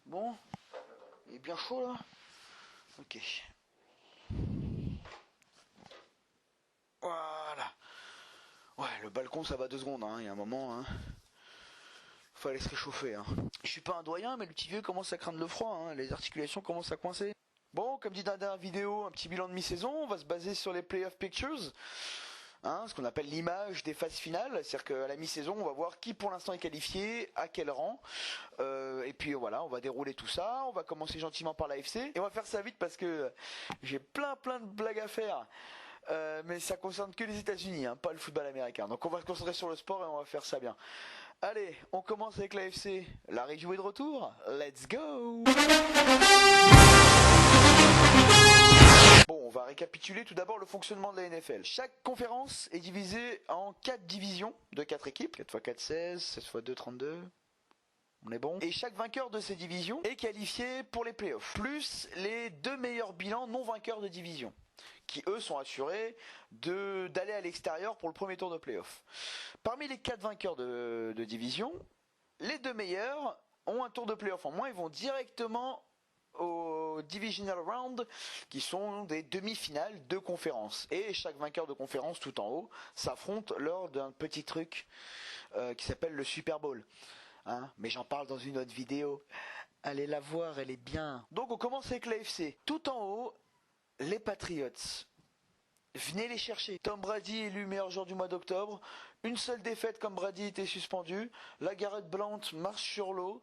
Bon, il est bien chaud là. Ok. Voilà. Ouais, le balcon ça va 2 secondes, hein. Il y a un moment, hein. Fallait se réchauffer, hein. Je suis pas un doyen, mais le petit vieux commence à craindre le froid, hein. Les articulations commencent à coincer. Bon, comme dit dans la dernière vidéo, un petit bilan de mi-saison, on va se baser sur les playoff pictures. Hein, ce qu'on appelle l'image des phases finales, c'est-à-dire qu'à la mi-saison, on va voir qui pour l'instant est qualifié, à quel rang, et puis voilà, on va dérouler tout ça, on va commencer gentiment par l'AFC, et on va faire ça vite parce que j'ai plein de blagues à faire, mais ça concerne que les États-Unis, hein, pas le football américain, donc on va se concentrer sur le sport et on va faire ça bien. Allez, on commence avec l'AFC, la région est de retour, let's go! Bon, on va récapituler tout d'abord le fonctionnement de la NFL. Chaque conférence est divisée en 4 divisions de 4 équipes. 4 x 4, 16, 16 x 2, 32. On est bon. Et chaque vainqueur de ces divisions est qualifié pour les playoffs. Plus les 2 meilleurs bilans non vainqueurs de division, qui eux sont assurés d'aller à l'extérieur pour le premier tour de playoffs. Parmi les 4 vainqueurs de division, les 2 meilleurs ont un tour de playoffs en moins. Ils vont directement au Divisional Round, qui sont des demi-finales de conférence. Et chaque vainqueur de conférence tout en haut s'affronte lors d'un petit truc qui s'appelle le Super Bowl. Hein, mais j'en parle dans une autre vidéo. Allez la voir, elle est bien. Donc on commence avec l'AFC. Tout en haut, les Patriots. Venez les chercher. Tom Brady élu meilleur joueur du mois d'octobre. Une seule défaite comme Brady était suspendu. La Garrett Blount marche sur l'eau.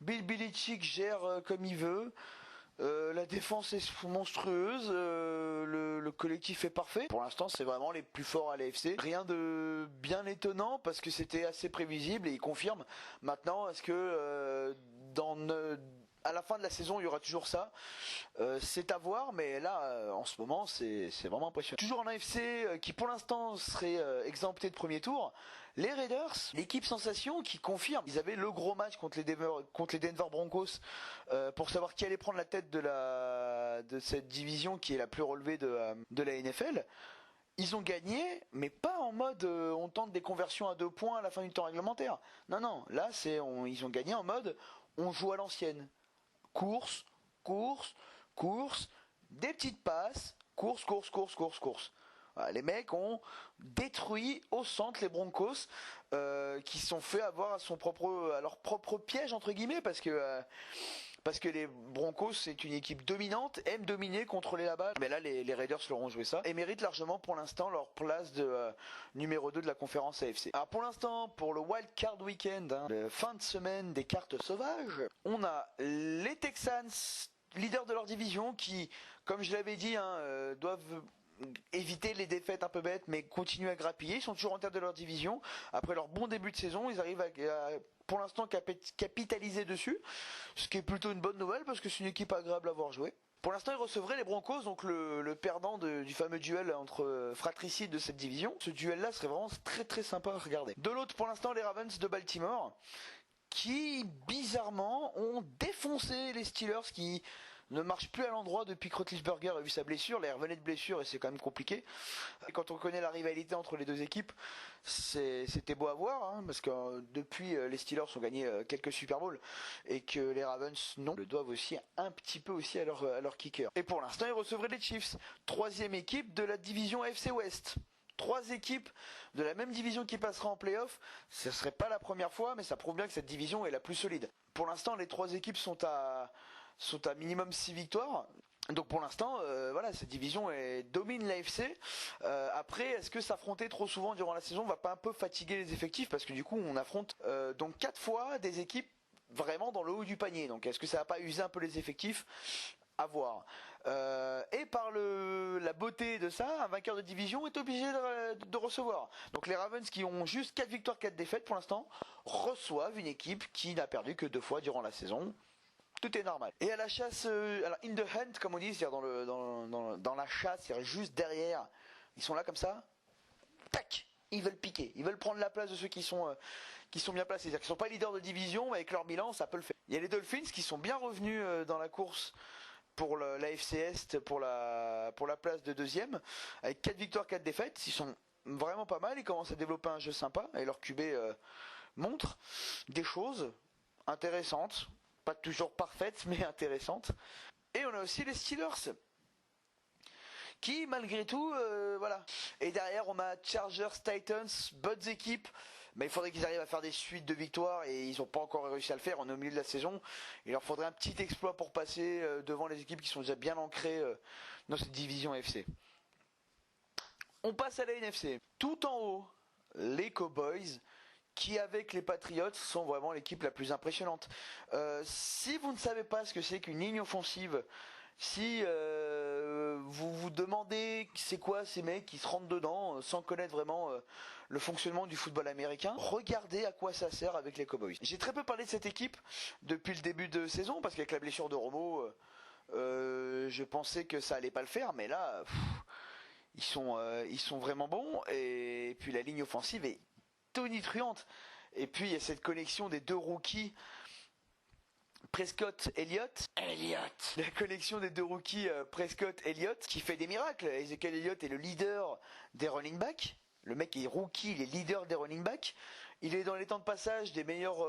Bill Belichick gère comme il veut. La défense est monstrueuse. Le collectif est parfait. Pour l'instant, c'est vraiment les plus forts à l'AFC. Rien de bien étonnant parce que c'était assez prévisible et ils confirment. Maintenant, est-ce que à la fin de la saison, il y aura toujours ça. C'est à voir, mais là, en ce moment, c'est vraiment impressionnant. Toujours en AFC, qui pour l'instant serait exempté de premier tour, les Raiders, l'équipe sensation qui confirme. Ils avaient le gros match contre les Denver Broncos pour savoir qui allait prendre la tête de cette division qui est la plus relevée de la NFL. Ils ont gagné, mais pas en mode on tente des conversions à 2 points à la fin du temps réglementaire. Non, là, ils ont gagné en mode on joue à l'ancienne. Course, des petites passes, course. Voilà, les mecs ont détruit au centre les Broncos qui se sont fait avoir à leur propre piège entre guillemets parce que les Broncos c'est une équipe dominante, aime dominer, contrôler la balle. Mais là les Raiders leur ont joué ça et méritent largement pour l'instant leur place de numéro 2 de la conférence AFC. Alors pour l'instant, pour le Wild Card Weekend, hein, le fin de semaine des cartes sauvages, on a les Texans, leaders de leur division, qui, comme je l'avais dit, doivent éviter les défaites un peu bêtes mais continuer à grappiller. Ils sont toujours en tête de leur division. Après leur bon début de saison, ils arrivent à pour l'instant capitaliser dessus, ce qui est plutôt une bonne nouvelle parce que c'est une équipe agréable à voir jouer. Pour l'instant, ils recevraient les Broncos, donc le perdant du fameux duel entre fratricides de cette division. Ce duel-là serait vraiment très sympa à regarder. De l'autre, pour l'instant, les Ravens de Baltimore, qui bizarrement ont défoncé les Steelers, qui ne marche plus à l'endroit depuis que Roethlisberger a vu sa blessure. Là, il revenait de blessure et c'est quand même compliqué. Et quand on connaît la rivalité entre les deux équipes, c'était beau à voir, hein, parce que depuis les Steelers ont gagné quelques Super Bowls et que les Ravens non, le doivent aussi un petit peu aussi à leur kicker. Et pour l'instant, ils recevraient les Chiefs, 3e équipe de la division AFC West. 3 équipes de la même division qui passera en playoff, ce serait pas la première fois, mais ça prouve bien que cette division est la plus solide. Pour l'instant, les 3 équipes sont à minimum 6 victoires. Donc pour l'instant, voilà, cette division domine l'AFC. Après, est-ce que s'affronter trop souvent durant la saison va pas un peu fatiguer les effectifs? Parce que du coup, on affronte donc 4 fois des équipes vraiment dans le haut du panier. Donc est-ce que ça va pas user un peu les effectifs? À voir. Et par la beauté de ça, un vainqueur de division est obligé de recevoir. Donc les Ravens, qui ont juste 4 victoires, 4 défaites pour l'instant, reçoivent une équipe qui n'a perdu que 2 fois durant la saison. Tout est normal. Et à la chasse, alors in the hunt comme on dit, c'est-à-dire dans la chasse, c'est-à-dire juste derrière, ils sont là comme ça, tac, ils veulent piquer, ils veulent prendre la place de ceux qui sont bien placés, c'est-à-dire qu'ils sont pas leaders de division, mais avec leur bilan, ça peut le faire. Il y a les Dolphins qui sont bien revenus dans la course pour l'AFC Est, pour la place de 2e, avec 4 victoires, 4 défaites, ils sont vraiment pas mal, ils commencent à développer un jeu sympa, et leur QB montre des choses intéressantes. pas toujours parfaite, mais intéressante. Et on a aussi les Steelers, qui malgré tout, voilà. Et derrière, on a Chargers, Titans, bonnes équipes. Mais il faudrait qu'ils arrivent à faire des suites de victoires et ils n'ont pas encore réussi à le faire. On est au milieu de la saison. Il leur faudrait un petit exploit pour passer devant les équipes qui sont déjà bien ancrées dans cette division AFC. On passe à la NFC. Tout en haut, les Cowboys, qui avec les Patriots sont vraiment l'équipe la plus impressionnante. Si vous ne savez pas ce que c'est qu'une ligne offensive, si vous vous demandez c'est quoi ces mecs qui se rentrent dedans sans connaître vraiment le fonctionnement du football américain, regardez à quoi ça sert avec les Cowboys. J'ai très peu parlé de cette équipe depuis le début de saison parce qu'avec la blessure de Romo, je pensais que ça allait pas le faire, mais là, ils sont vraiment bons et puis la ligne offensive est tonitruante. Et puis il y a cette connexion des deux rookies. Prescott-Elliott, la connexion des deux rookies Prescott-Elliott qui fait des miracles. Ezekiel Elliott est le leader des running backs. Le mec est rookie, il est leader des running backs. Il est dans les temps de passage des meilleurs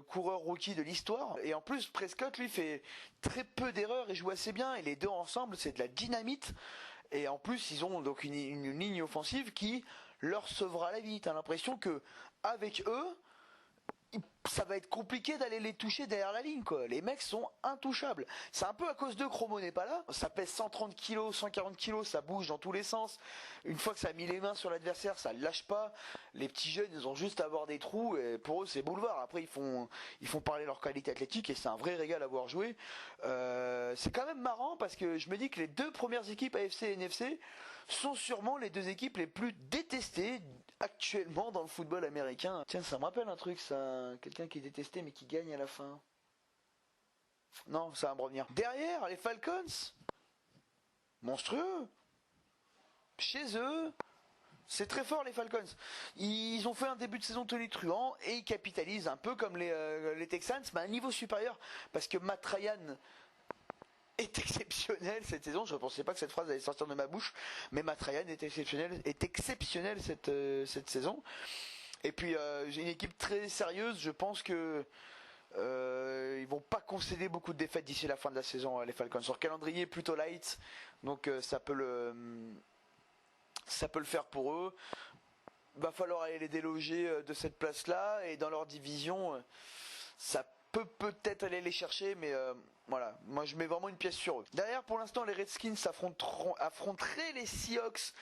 coureurs rookies de l'histoire. Et en plus, Prescott lui fait très peu d'erreurs et joue assez bien. Et les deux ensemble, c'est de la dynamite. Et en plus, ils ont donc une ligne offensive qui leur sauvera la vie. T'as l'impression que avec eux, ça va être compliqué d'aller les toucher derrière la ligne, quoi. Les mecs sont intouchables. C'est un peu à cause de Chromo n'est pas là. Ça pèse 130 kg, 140 kg, ça bouge dans tous les sens. Une fois que ça a mis les mains sur l'adversaire, ça ne lâche pas. Les petits jeunes, ils ont juste à avoir des trous et pour eux, c'est boulevard. Après, ils font parler leur qualité athlétique et c'est un vrai régal à voir jouer. C'est quand même marrant parce que je me dis que les deux premières équipes AFC et NFC sont sûrement les deux équipes les plus détestées actuellement dans le football américain. Tiens, ça me rappelle un truc, ça. Quelqu'un qui est détesté mais qui gagne à la fin. Non, ça va me revenir. Derrière, les Falcons, monstrueux. Chez eux, c'est très fort les Falcons. Ils ont fait un début de saison tonitruant et ils capitalisent un peu comme les Texans, mais à un niveau supérieur. Parce que Matt Ryan est exceptionnel cette saison. Je ne pensais pas que cette phrase allait sortir de ma bouche, mais Matt Ryan est exceptionnel cette saison. Et puis j'ai une équipe très sérieuse. Je pense que ils vont pas concéder beaucoup de défaites d'ici la fin de la saison, les Falcons. Leur calendrier est plutôt light, donc ça peut le faire pour eux. Va falloir aller les déloger de cette place-là et dans leur division, ça peut peut-être aller les chercher, mais voilà, moi je mets vraiment une pièce sur eux. Derrière, pour l'instant, les Redskins affronteraient les Seahawks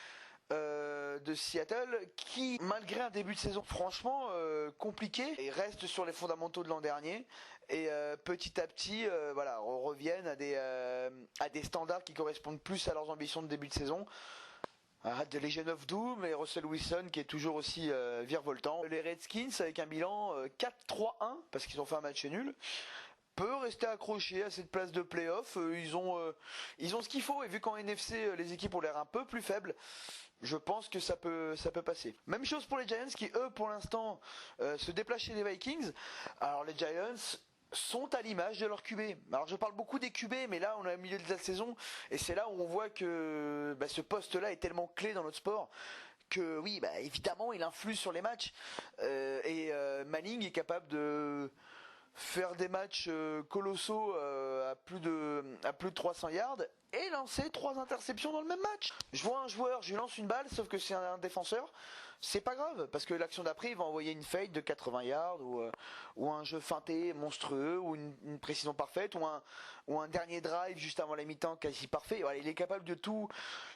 de Seattle, qui malgré un début de saison franchement compliqué, et restent sur les fondamentaux de l'an dernier et petit à petit voilà, reviennent à des standards qui correspondent plus à leurs ambitions de début de saison. The Legion of Doom et Russell Wilson qui est toujours aussi virevoltant. Les Redskins avec un bilan 4-3-1 parce qu'ils ont fait un match nul peut rester accroché à cette place de play-off. Ils ont ce qu'il faut et vu qu'en NFC les équipes ont l'air un peu plus faibles, je pense que ça peut passer. Même chose pour les Giants qui eux pour l'instant se déplacent chez les Vikings. Alors les Giants sont à l'image de leur QB. Alors je parle beaucoup des QB, mais là on est au milieu de la saison et c'est là où on voit que ce poste-là est tellement clé dans notre sport que oui, évidemment il influe sur les matchs et Manning est capable de faire des matchs colossaux à plus de 300 yards et lancer 3 interceptions dans le même match. Je vois un joueur, je lui lance une balle, sauf que c'est un défenseur. C'est pas grave, parce que l'action d'après, il va envoyer une fade de 80 yards, ou un jeu feinté monstrueux, ou une précision parfaite, ou un dernier drive juste avant la mi-temps quasi parfait. Voilà, il est capable de tout,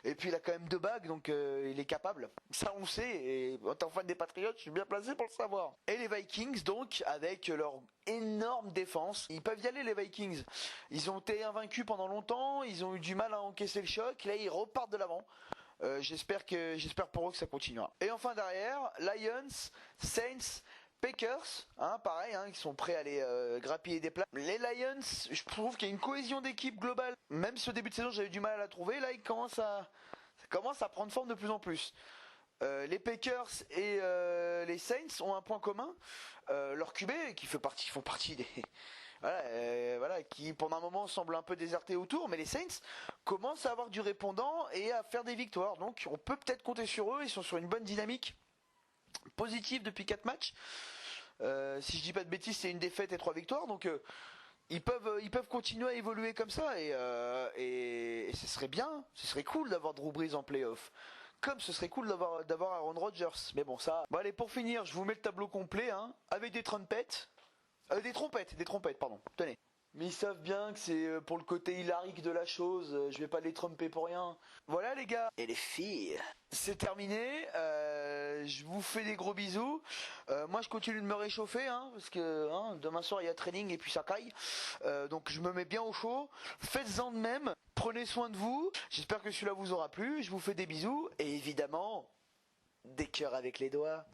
et puis il a quand même 2 bagues, donc il est capable. Ça on sait, et en tant que fan des Patriots, je suis bien placé pour le savoir. Et les Vikings, donc, avec leur énorme défense, ils peuvent y aller les Vikings. Ils ont été invaincus pendant longtemps, ils ont eu du mal à encaisser le choc, là ils repartent de l'avant. J'espère pour eux que ça continuera. Et enfin derrière, Lions, Saints, Packers, pareil, ils sont prêts à aller grappiller des plats. Les Lions, je trouve qu'il y a une cohésion d'équipe globale. Même si au début de saison j'avais du mal à la trouver, là ça commence à prendre forme de plus en plus. Les Packers et les Saints ont un point commun. Leur QB qui font partie des voilà, qui pendant un moment semble un peu déserté autour, mais les Saints commencent à avoir du répondant et à faire des victoires. Donc on peut peut-être compter sur eux, ils sont sur une bonne dynamique positive depuis 4 matchs. Si je dis pas de bêtises, c'est une défaite et 3 victoires. Donc ils peuvent continuer à évoluer comme ça et ce serait bien, ce serait cool d'avoir Drew Brees en playoff. Comme ce serait cool d'avoir Aaron Rodgers. Mais bon, ça. Bon, allez, pour finir, je vous mets le tableau complet, hein, avec des trompettes. Des trompettes, pardon. Tenez. Mais ils savent bien que c'est pour le côté hilarique de la chose, je vais pas les tromper pour rien. Voilà les gars. Et les filles. C'est terminé, je vous fais des gros bisous. Moi je continue de me réchauffer, hein, parce que hein, demain soir il y a training et puis ça caille. Donc je me mets bien au chaud. Faites-en de même, prenez soin de vous. J'espère que celui-là vous aura plu. Je vous fais des bisous et évidemment, des cœurs avec les doigts.